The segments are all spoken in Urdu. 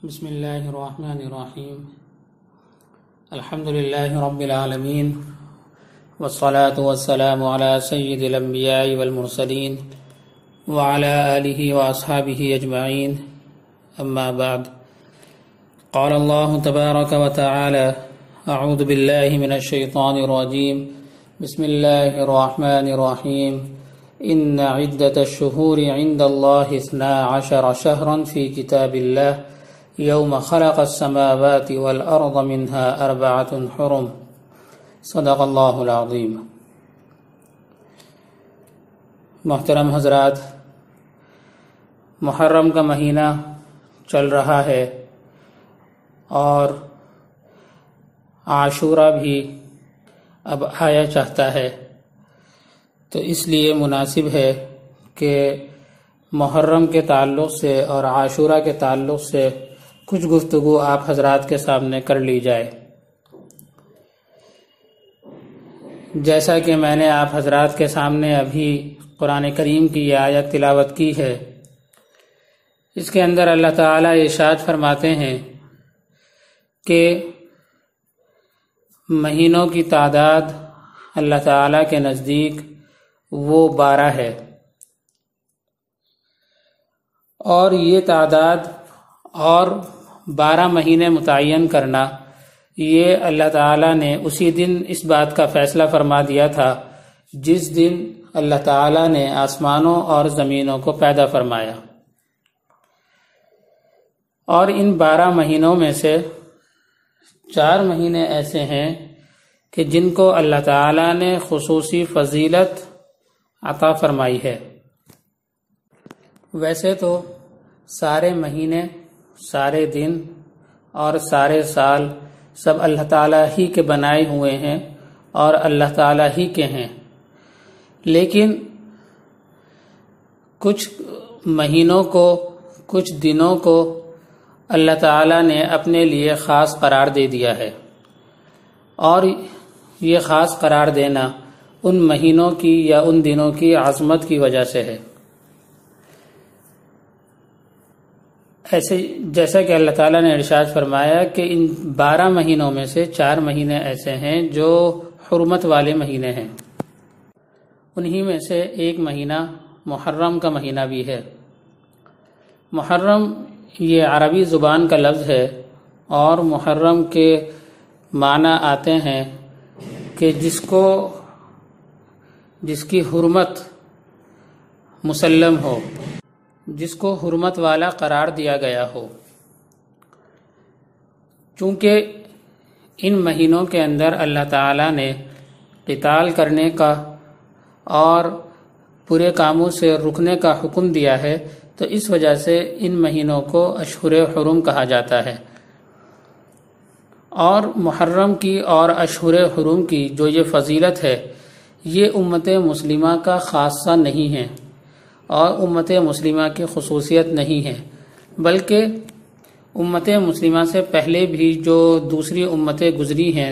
بسم اللہ الرحمن الرحیم الحمد للہ رب العالمین والصلاة والسلام على سید الانبیاء والمرسلین وعلى آلہ واصحابہ اجمعین اما بعد قال اللہ تبارک وتعالی اعوذ باللہ من الشیطان الرجیم بسم اللہ الرحمن الرحیم ان عدة الشہور عند اللہ 12 شہرا فی کتاب اللہ یوم خلق السماوات والارض منها 4 حرم صدق اللہ العظیم۔ محترم حضرات، محرم کا مہینہ چل رہا ہے اور عاشورہ بھی اب آیا چاہتا ہے، تو اس لیے مناسب ہے کہ محرم کے تعلق سے اور عاشورہ کے تعلق سے کچھ گفتگو آپ حضرات کے سامنے کر لی جائے۔ جیسا کہ میں نے آپ حضرات کے سامنے ابھی قرآن کریم کی یہ آیت تلاوت کی ہے، اس کے اندر اللہ تعالیٰ ارشاد فرماتے ہیں کہ مہینوں کی تعداد اللہ تعالیٰ کے نزدیک وہ 12 ہے، اور یہ تعداد اور 12 مہینے متعین کرنا، یہ اللہ تعالیٰ نے اسی دن اس بات کا فیصلہ فرما دیا تھا جس دن اللہ تعالیٰ نے آسمانوں اور زمینوں کو پیدا فرمایا۔ اور ان 12 مہینوں میں سے 4 مہینے ایسے ہیں کہ جن کو اللہ تعالیٰ نے خصوصی فضیلت عطا فرمائی ہے۔ ویسے تو سارے مہینے، سارے دن اور سارے سال سب اللہ تعالیٰ ہی کے بنائے ہوئے ہیں اور اللہ تعالیٰ ہی کے ہیں، لیکن کچھ مہینوں کو، کچھ دنوں کو اللہ تعالیٰ نے اپنے لیے خاص قرار دے دیا ہے، اور یہ خاص قرار دینا ان مہینوں کی یا ان دنوں کی عظمت کی وجہ سے ہے۔ ایسے جیسا کہ اللہ تعالیٰ نے ارشاد فرمایا کہ ان 12 مہینوں میں سے 4 مہینے ایسے ہیں جو حرمت والے مہینے ہیں، انہی میں سے ایک مہینہ محرم کا مہینہ بھی ہے۔ محرم یہ عربی زبان کا لفظ ہے، اور محرم کے معنی آتے ہیں کہ جس کی حرمت مسلم ہو، جس کو حرمت والا قرار دیا گیا ہو۔ چونکہ ان مہینوں کے اندر اللہ تعالیٰ نے قتال کرنے کا اور برے کاموں سے رکنے کا حکم دیا ہے، تو اس وجہ سے ان مہینوں کو اشہر حرم کہا جاتا ہے۔ اور محرم کی اور اشہر حرم کی جو یہ فضیلت ہے، یہ امت مسلمہ کا خاصہ نہیں ہے اور امت مسلمہ کی خصوصیت نہیں ہے، بلکہ امت مسلمہ سے پہلے بھی جو دوسری امتیں گزری ہیں،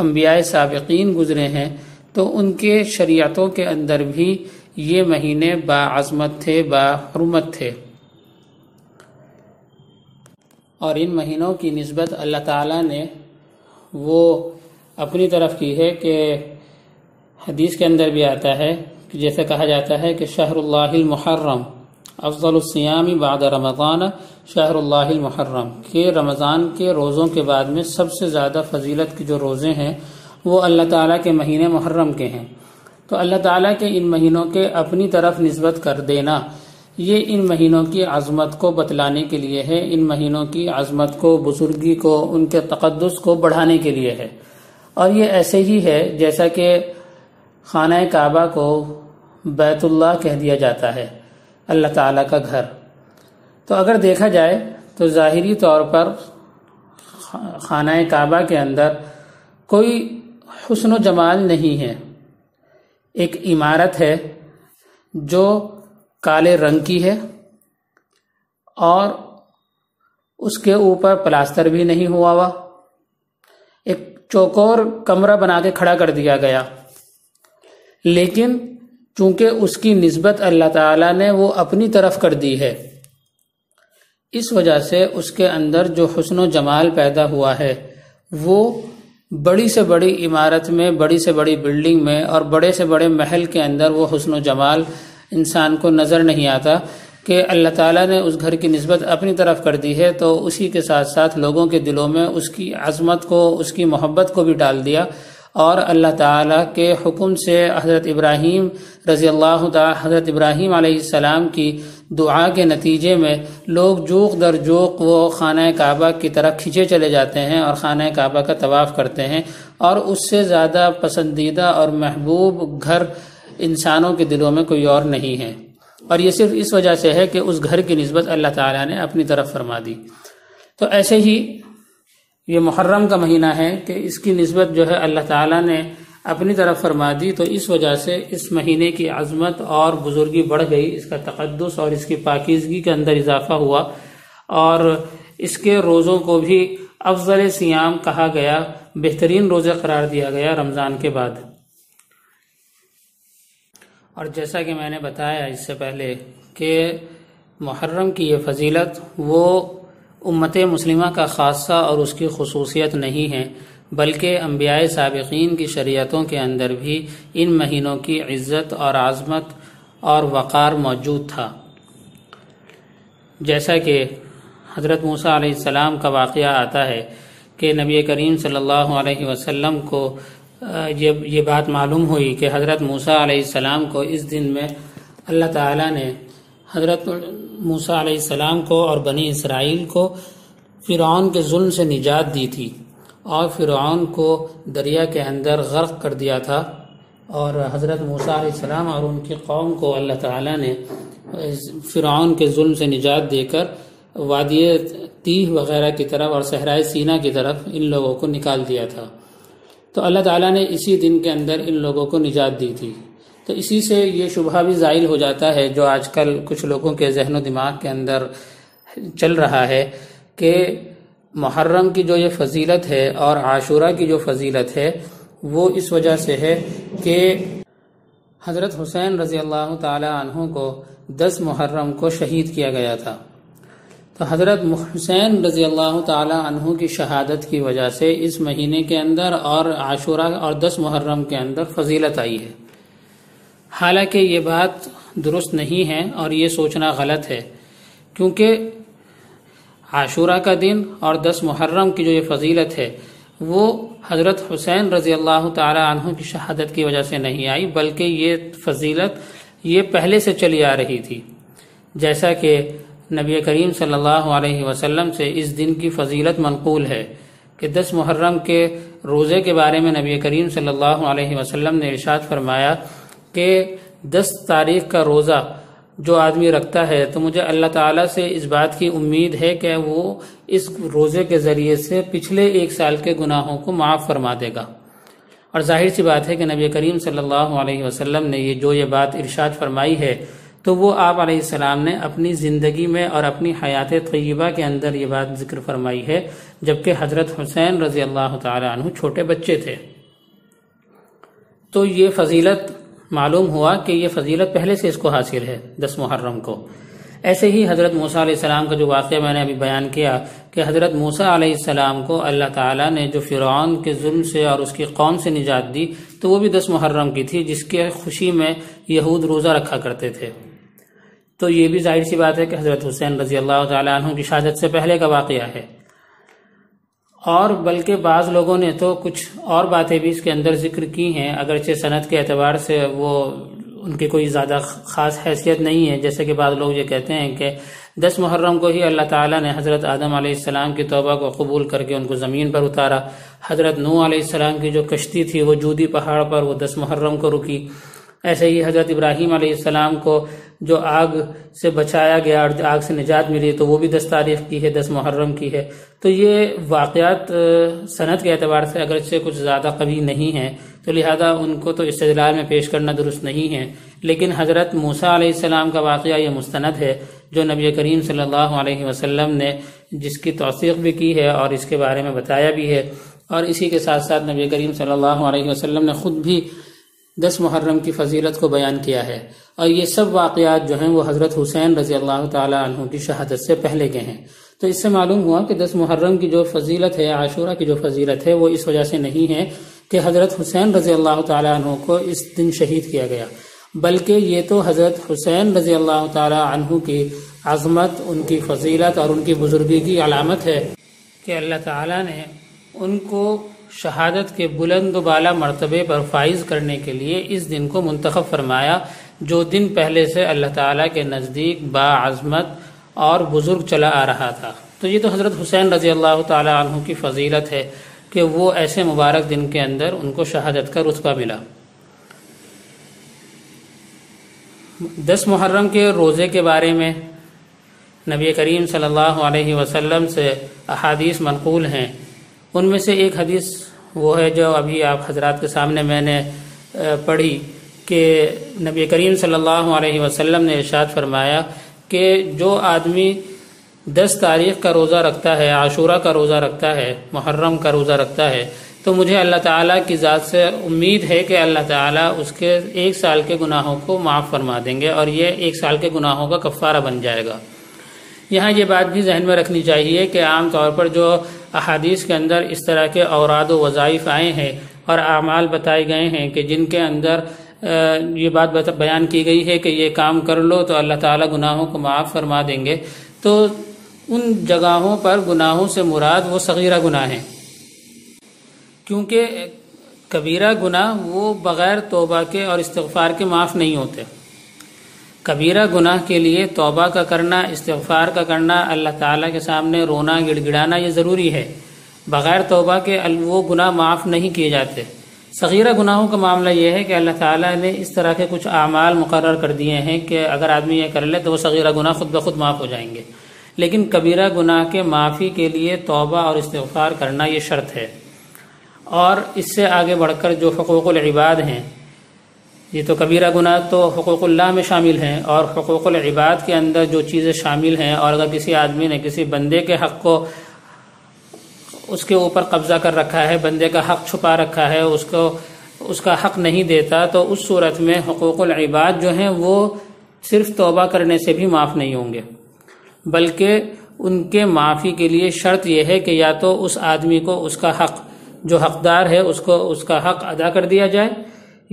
انبیاء سابقین گزرے ہیں، تو ان کے شریعتوں کے اندر بھی یہ مہینے باعظمت تھے، باحرمت تھے۔ اور ان مہینوں کی نسبت اللہ تعالیٰ نے وہ اپنی طرف کی ہے کہ حدیث کے اندر بھی آتا ہے، جیسے کہا جاتا ہے کہ شہر اللہ المحرم افضل الصیام بعد رمضان شہر اللہ المحرم، کہ رمضان کے روزوں کے بعد میں سب سے زیادہ فضیلت کے جو روزے ہیں وہ اللہ تعالیٰ کے مہینے محرم کے ہیں۔ تو اللہ تعالیٰ کے ان مہینوں کے اپنی طرف نسبت کر دینا، یہ ان مہینوں کی عظمت کو بتلانے کے لیے ہے، ان مہینوں کی عظمت کو، بزرگی کو، ان کے تقدس کو بڑھانے کے لیے ہے۔ اور یہ ایسے ہی ہے جیسا کہ خانہ کعبہ کو بیت اللہ کہہ دیا جاتا ہے، اللہ تعالیٰ کا گھر۔ تو اگر دیکھا جائے تو ظاہری طور پر خانہ کعبہ کے اندر کوئی حسن و جمال نہیں ہے، ایک عمارت ہے جو کالے رنگ کی ہے، اور اس کے اوپر پلاسٹر بھی نہیں ہوا، ایک چوکور کمرہ بنا کے کھڑا کر دیا گیا، لیکن چونکہ اس کی نسبت اللہ تعالیٰ نے وہ اپنی طرف کر دی ہے، اس وجہ سے اس کے اندر جو حسن و جمال پیدا ہوا ہے وہ بڑی سے بڑی عمارت میں، بڑی سے بڑی بلڈنگ میں اور بڑے سے بڑے محل کے اندر وہ حسن و جمال انسان کو نظر نہیں آتا کہ اللہ تعالیٰ نے اس گھر کی نسبت اپنی طرف کر دی ہے تو اسی کے ساتھ ساتھ لوگوں کے دلوں میں اس کی عظمت کو، اس کی محبت کو بھی ڈال دیا، اور اللہ تعالیٰ کے حکم سے حضرت ابراہیم رضی اللہ تعالیٰ، حضرت ابراہیم علیہ السلام کی دعا کے نتیجے میں لوگ جوق در جوق وہ خانہ کعبہ کی طرف کھینچے چلے جاتے ہیں اور خانہ کعبہ کا طواف کرتے ہیں، اور اس سے زیادہ پسندیدہ اور محبوب گھر انسانوں کے دلوں میں کوئی اور نہیں ہے، اور یہ صرف اس وجہ سے ہے کہ اس گھر کی نسبت اللہ تعالیٰ نے اپنی طرف فرما دی۔ تو ایسے ہی یہ محرم کا مہینہ ہے کہ اس کی نسبت جو ہے اللہ تعالیٰ نے اپنی طرف فرما دی، تو اس وجہ سے اس مہینے کی عظمت اور بزرگی بڑھ گئی، اس کا تقدس اور اس کی پاکیزگی کے اندر اضافہ ہوا، اور اس کے روزوں کو بھی افضل صیام کہا گیا، بہترین روزے قرار دیا گیا رمضان کے بعد۔ اور جیسا کہ میں نے بتایا اس سے پہلے کہ محرم کی یہ فضیلت وہ امت مسلمہ کا خاصہ اور اس کی خصوصیت نہیں ہے، بلکہ انبیاء سابقین کی شریعتوں کے اندر بھی ان مہینوں کی عزت اور عظمت اور وقار موجود تھا۔ جیسا کہ حضرت موسیٰ علیہ السلام کا واقعہ آتا ہے کہ نبی کریم صلی اللہ علیہ وسلم کو یہ بات معلوم ہوئی کہ حضرت موسیٰ علیہ السلام کو اس دن میں اللہ تعالیٰ نے حضرت موسیٰ علیہ السلام کو اور بنی اسرائیل کو فرعون کے ظلم سے نجات دی تھی، اور فرعون کو دریا کے اندر غرق کر دیا تھا، اور حضرت موسیٰ علیہ السلام اور ان کی قوم کو اللہ تعالیٰ نے فرعون کے ظلم سے نجات دے کر وادی تیہ وغیرہ کی طرف اور صحرائے سینا کی طرف ان لوگوں کو نکال دیا تھا۔ تو اللہ تعالیٰ نے اسی دن کے اندر ان لوگوں کو نجات دی تھی۔ تو اسی سے یہ شبہ بھی زائل ہو جاتا ہے جو آج کل کچھ لوگوں کے ذہن و دماغ کے اندر چل رہا ہے کہ محرم کی جو یہ فضیلت ہے اور عاشورہ کی جو فضیلت ہے وہ اس وجہ سے ہے کہ حضرت حسین رضی اللہ تعالی عنہ کو 10 محرم کو شہید کیا گیا تھا۔ تو حضرت حسین رضی اللہ تعالی عنہ کی شہادت کی وجہ سے اس مہینے کے اندر اور عاشورہ اور 10 محرم کے اندر فضیلت آئی ہے۔ حالانکہ یہ بات درست نہیں ہے اور یہ سوچنا غلط ہے، کیونکہ عاشورہ کا دن اور 10 محرم کی جو یہ فضیلت ہے وہ حضرت حسین رضی اللہ تعالی عنہ کی شہادت کی وجہ سے نہیں آئی، بلکہ یہ فضیلت یہ پہلے سے چلی آ رہی تھی۔ جیسا کہ نبی کریم صلی اللہ علیہ وسلم سے اس دن کی فضیلت منقول ہے کہ 10 محرم کے روزے کے بارے میں نبی کریم صلی اللہ علیہ وسلم نے ارشاد فرمایا کہ 10 تاریخ کا روزہ جو آدمی رکھتا ہے تو مجھے اللہ تعالیٰ سے اس بات کی امید ہے کہ وہ اس روزے کے ذریعے سے پچھلے 1 سال کے گناہوں کو معاف فرما دے گا۔ اور ظاہر سی بات ہے کہ نبی کریم صلی اللہ علیہ وسلم نے یہ بات ارشاد فرمائی ہے تو وہ آپ علیہ السلام نے اپنی زندگی میں اور اپنی حیات طیبہ کے اندر یہ بات ذکر فرمائی ہے، جبکہ حضرت حسین رضی اللہ تعالی عنہ چھوٹے بچے تھے۔ تو یہ فضیلت معلوم ہوا کہ یہ فضیلت پہلے سے اس کو حاصل ہے 10 محرم کو۔ ایسے ہی حضرت موسیٰ علیہ السلام کا جو واقعہ میں نے ابھی بیان کیا کہ حضرت موسیٰ علیہ السلام کو اللہ تعالیٰ نے جو فرعون کے ظلم سے اور اس کی قوم سے نجات دی تو وہ بھی 10 محرم کی تھی، جس کے خوشی میں یہود روزہ رکھا کرتے تھے۔ تو یہ بھی ظاہر سی بات ہے کہ حضرت حسین رضی اللہ تعالیٰ عنہ کی شہادت سے پہلے کا واقعہ ہے، اور بلکہ بعض لوگوں نے تو کچھ اور باتیں بھی اس کے اندر ذکر کی ہیں، اگرچہ سند کے اعتبار سے وہ ان کی کوئی زیادہ خاص حیثیت نہیں ہے۔ جیسے کہ بعض لوگ یہ کہتے ہیں کہ 10 محرم کو ہی اللہ تعالیٰ نے حضرت آدم علیہ السلام کی توبہ کو قبول کر کے ان کو زمین پر اتارا، حضرت نوح علیہ السلام کی جو کشتی تھی وہ جودی پہاڑ پر وہ 10 محرم کو رکی، ایسے ہی حضرت ابراہیم علیہ السلام کو جو آگ سے بچایا گیا اور آگ سے نجات ملی تو وہ بھی 10 تاریخ کی ہے، 10 محرم کی ہے۔ تو یہ واقعات سند کے اعتبار سے اگرچہ کچھ زیادہ قوی نہیں ہیں، تو لہذا ان کو تو استدلال میں پیش کرنا درست نہیں ہے، لیکن حضرت موسیٰ علیہ السلام کا واقعہ یہ مستند ہے جو نبی کریم صلی اللہ علیہ وسلم نے جس کی توثیق بھی کی ہے اور اس کے بارے میں بتایا بھی ہے، اور اسی کے ساتھ ساتھ نبی کریم صلی اللہ علیہ وسلم نے خود بھی 10 محرم کی فضیلت کو بیان کیا ہے، اور یہ سب واقعات جو ہیں وہ حضرت حسین رضی اللہ تعالی عنہ کی شہادت سے پہلے کے ہیں۔ تو اس سے معلوم ہوا کہ 10 محرم کی جو فضیلت ہے، عاشورہ کی جو فضیلت ہے، وہ اس وجہ سے نہیں ہے کہ حضرت حسین رضی اللہ تعالی عنہ کو اس دن شہید کیا گیا، بلکہ یہ تو حضرت حسین رضی اللہ تعالی عنہ کی عظمت، ان کی فضیلت اور ان کی بزرگی کی علامت ہے کہ اللہ تعالیٰ نے ان کو شہادت کے بلند و بالا مرتبے پر فائز کرنے کے لیے اس دن کو منتخب فرمایا، جو دن پہلے سے اللہ تعالیٰ کے نزدیک باعظمت اور بزرگ چلا آ رہا تھا۔ تو یہ تو حضرت حسین رضی اللہ تعالی عنہ کی فضیلت ہے کہ وہ ایسے مبارک دن کے اندر ان کو شہادت کا رتبہ ملا۔ 10 محرم کے روزے کے بارے میں نبی کریم صلی اللہ علیہ وسلم سے احادیث منقول ہیں۔ ان میں سے ایک حدیث وہ ہے جو ابھی آپ حضرات کے سامنے میں نے پڑھی کہ نبی کریم صلی اللہ علیہ وسلم نے ارشاد فرمایا کہ جو آدمی 10 تاریخ کا روزہ رکھتا ہے، عاشورہ کا روزہ رکھتا ہے، محرم کا روزہ رکھتا ہے، تو مجھے اللہ تعالیٰ کی ذات سے امید ہے کہ اللہ تعالیٰ اس کے 1 سال کے گناہوں کو معاف فرما دیں گے، اور یہ 1 سال کے گناہوں کا کفارہ بن جائے گا۔ یہاں یہ بات بھی ذہن میں رکھنی چاہیے کہ عام طور پر جو احادیث کے اندر اس طرح کے اوراد و وظائف آئے ہیں اور اعمال بتائے گئے ہیں کہ جن کے اندر یہ بات بیان کی گئی ہے کہ یہ کام کر لو تو اللہ تعالیٰ گناہوں کو معاف فرما دیں گے، تو ان جگہوں پر گناہوں سے مراد وہ صغیرہ گناہ ہیں، کیونکہ کبیرہ گناہ وہ بغیر توبہ کے اور استغفار کے معاف نہیں ہوتے۔ کبیرہ گناہ کے لیے توبہ کا کرنا، استغفار کا کرنا، اللہ تعالیٰ کے سامنے رونا گڑ گڑانا یہ ضروری ہے۔ بغیر توبہ کے وہ گناہ معاف نہیں کیے جاتے۔ صغیرہ گناہوں کا معاملہ یہ ہے کہ اللہ تعالیٰ نے اس طرح کے کچھ اعمال مقرر کر دیے ہیں کہ اگر آدمی یہ کر لے تو وہ صغیرہ گناہ خود بخود معاف ہو جائیں گے، لیکن کبیرہ گناہ کے معافی کے لیے توبہ اور استغفار کرنا یہ شرط ہے۔ اور اس سے آگے بڑھ کر جو حقوق العباد ہیں، یہ تو کبیرہ گناہ تو حقوق اللہ میں شامل ہیں، اور حقوق العباد کے اندر جو چیزیں شامل ہیں، اور اگر کسی آدمی نے کسی بندے کے حق کو اس کے اوپر قبضہ کر رکھا ہے، بندے کا حق چھپا رکھا ہے، اس کا حق نہیں دیتا، تو اس صورت میں حقوق العباد جو ہیں وہ صرف توبہ کرنے سے بھی معاف نہیں ہوں گے، بلکہ ان کے معافی کے لیے شرط یہ ہے کہ یا تو اس آدمی کو اس کا حق جو حقدار ہے اس کو اس کا حق ادا کر دیا جائے،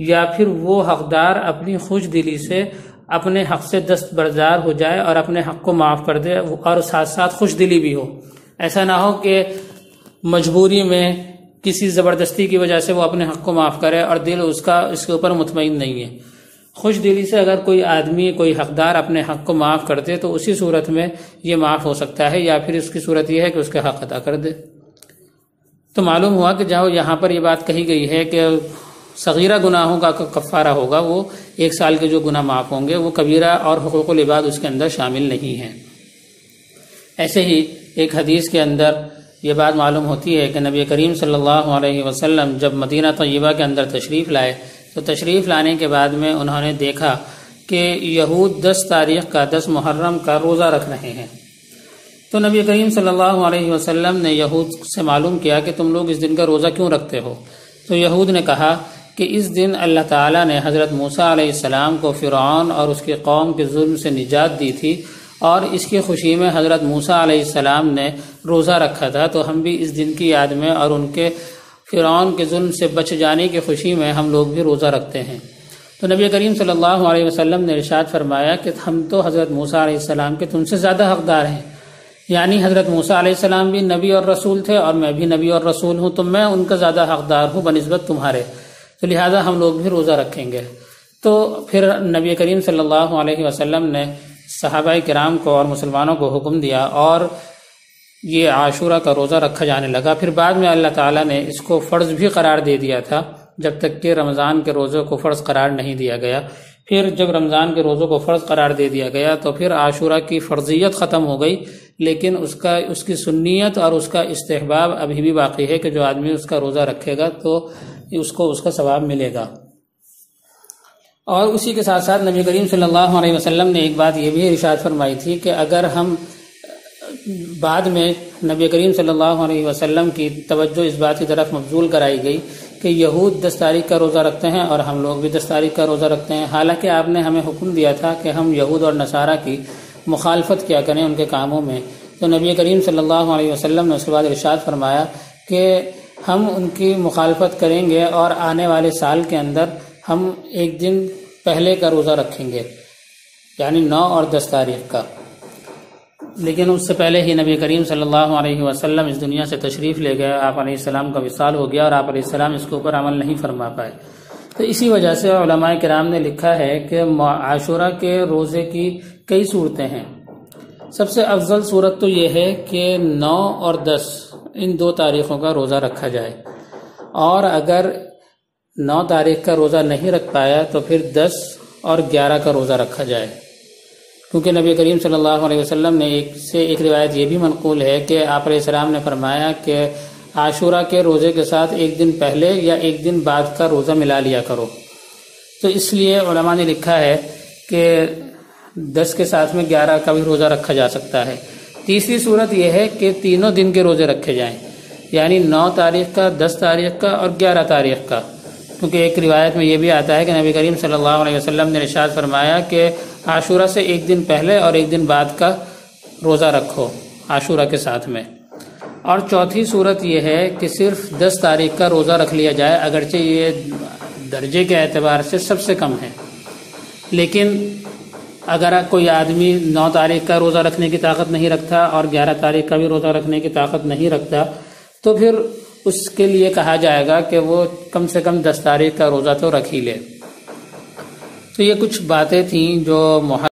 یا پھر وہ حقدار اپنی خوش دلی سے اپنے حق سے دستبردار ہو جائے اور اپنے حق کو معاف کر دے، اور ساتھ ساتھ خوش دلی بھی ہو۔ ایسا نہ ہو کہ مجبوری میں کسی زبردستی کی وجہ سے وہ اپنے حق کو معاف کرے اور دل اس کے اوپر مطمئن نہیں ہے۔ خوش دلی سے اگر کوئی آدمی، کوئی حقدار اپنے حق کو معاف کر دے تو اسی صورت میں یہ معاف ہو سکتا ہے، یا پھر اس کی صورت یہ ہے کہ اس کے حق ادا کر دے۔ تو معلوم ہوا کہ جہاں یہاں پر یہ بات کہی گئی ہے کہ صغیرہ گناہوں کا کفارہ ہوگا، وہ 1 سال کے جو گناہ معاف ہوں گے، وہ کبیرہ اور حقوق العباد اس کے اندر شامل نہیں ہیں۔ ایسے ہی ایک حدیث کے اندر یہ بات معلوم ہوتی ہے کہ نبی کریم صلی اللہ علیہ وسلم جب مدینہ طیبہ کے اندر تشریف لائے تو تشریف لانے کے بعد میں انہوں نے دیکھا کہ یہود 10 تاریخ کا 10 محرم کا روزہ رکھ رہے ہیں۔ تو نبی کریم صلی اللہ علیہ وسلم نے یہود سے معلوم کیا کہ تم لوگ اس دن کا روزہ کیوں رکھتے ہو؟ تو یہود نے کہا کہ اس دن اللہ تعالیٰ نے حضرت موسیٰ علیہ السلام کو فرعون اور اس کی قوم کے ظلم سے نجات دی تھی، اور اس کی خوشی میں حضرت موسیٰ علیہ السلام نے روزہ رکھا تھا، تو ہم بھی اس دن کی یاد میں اور ان کے فرعون کے ظلم سے بچ جانے کی خوشی میں ہم لوگ بھی روزہ رکھتے ہیں۔ تو نبی کریم صلی اللہ علیہ وسلم نے ارشاد فرمایا کہ ہم تو حضرت موسیٰ علیہ السلام کے تم سے زیادہ حقدار ہیں، یعنی حضرت موسیٰ علیہ السلام بھی نبی اور رسول تھے اور میں بھی نبی اور رسول ہوں، تو میں ان کا زیادہ حقدار ہوں بنسبت تمہارے، تو لہذا ہم لوگ بھی روزہ رکھیں گے۔ تو پھر نبی کریم صلی اللہ علیہ وسلم نے صحابہ کرام کو اور مسلمانوں کو حکم دیا، اور یہ عاشورہ کا روزہ رکھا جانے لگا۔ پھر بعد میں اللہ تعالیٰ نے اس کو فرض بھی قرار دے دیا تھا، جب تک کہ رمضان کے روزوں کو فرض قرار نہیں دیا گیا۔ پھر جب رمضان کے روزوں کو فرض قرار دے دیا گیا تو پھر عاشورہ کی فرضیت ختم ہو گئی، لیکن اس کی سنیت اور اس کا استحباب ابھی بھی باقی ہے کہ جو آدمی اس کا روزہ رکھے گا تو اس کو اس کا ثواب ملے گا۔ اور اسی کے ساتھ ساتھ نبی کریم صلی اللہ علیہ وسلم نے ایک بات یہ بھی ارشاد فرمائی تھی کہ اگر ہم بعد میں نبی کریم صلی اللہ علیہ وسلم کی توجہ اس بات کی طرف مبذول کرائی گئی کہ یہود 10 تاریخ کا روزہ رکھتے ہیں اور ہم لوگ بھی 10 تاریخ کا روزہ رکھتے ہیں، حالانکہ آپ نے ہمیں حکم دیا تھا کہ ہم یہود اور نصارہ کی مخالفت کیا کریں ان کے کاموں میں۔ تو نبی کریم صلی اللہ علیہ وسلم نے اس کے بعد ارشاد فرمایا کہ ہم ان کی مخالفت کریں گے اور آنے والے سال کے اندر ہم ایک دن پہلے کا روزہ رکھیں گے، یعنی 9 اور 10 تاریخ کا۔ لیکن اس سے پہلے ہی نبی کریم صلی اللہ علیہ وسلم اس دنیا سے تشریف لے گئے، آپ علیہ السلام کا وصال ہو گیا اور آپ علیہ السلام اس کے اوپر عمل نہیں فرما پائے۔ تو اسی وجہ سے علماء کرام نے لکھا ہے کہ عاشورہ کے روزے کی کئی صورتیں ہیں۔ سب سے افضل صورت تو یہ ہے کہ 9 اور 10 ان 2 تاریخوں کا روزہ رکھا جائے، اور اگر 9 تاریخ کا روزہ نہیں رکھ پایا تو پھر 10 اور 11 کا روزہ رکھا جائے، کیونکہ نبی کریم صلی اللہ علیہ وسلم نے ایک روایت یہ بھی منقول ہے کہ آپ علیہ السلام نے فرمایا کہ عاشورہ کے روزے کے ساتھ ایک دن پہلے یا ایک دن بعد کا روزہ ملا لیا کرو۔ تو اس لیے علماء نے لکھا ہے کہ 10 کے ساتھ میں 11 کا بھی روزہ رکھا جا سکتا ہے۔ تیسری صورت یہ ہے کہ تینوں دن کے روزے رکھے جائیں، یعنی 9 تاریخ کا، 10 تاریخ کا اور 11 تاریخ کا، کیونکہ ایک روایت میں یہ بھی آتا ہے کہ نبی کریم صلی اللہ علیہ وسلم نے ارشاد فرمایا کہ عاشورہ سے ایک دن پہلے اور ایک دن بعد کا روزہ رکھو عاشورہ کے ساتھ میں۔ اور چوتھی صورت یہ ہے کہ صرف 10 تاریخ کا روزہ رکھ لیا جائے، اگرچہ یہ درجے کے اعتبار سے سب سے کم ہے، لیکن اگر کوئی آدمی 9 تاریخ کا روزہ رکھنے کی طاقت نہیں رکھتا اور 11 تاریخ کا بھی روزہ رکھنے کی طاقت نہیں رکھتا تو پھر اس کے لیے کہا جائے گا کہ وہ کم سے کم 10 تاریخ کا روزہ تو رکھ ہی لے۔ تو یہ کچھ باتیں تھیں جو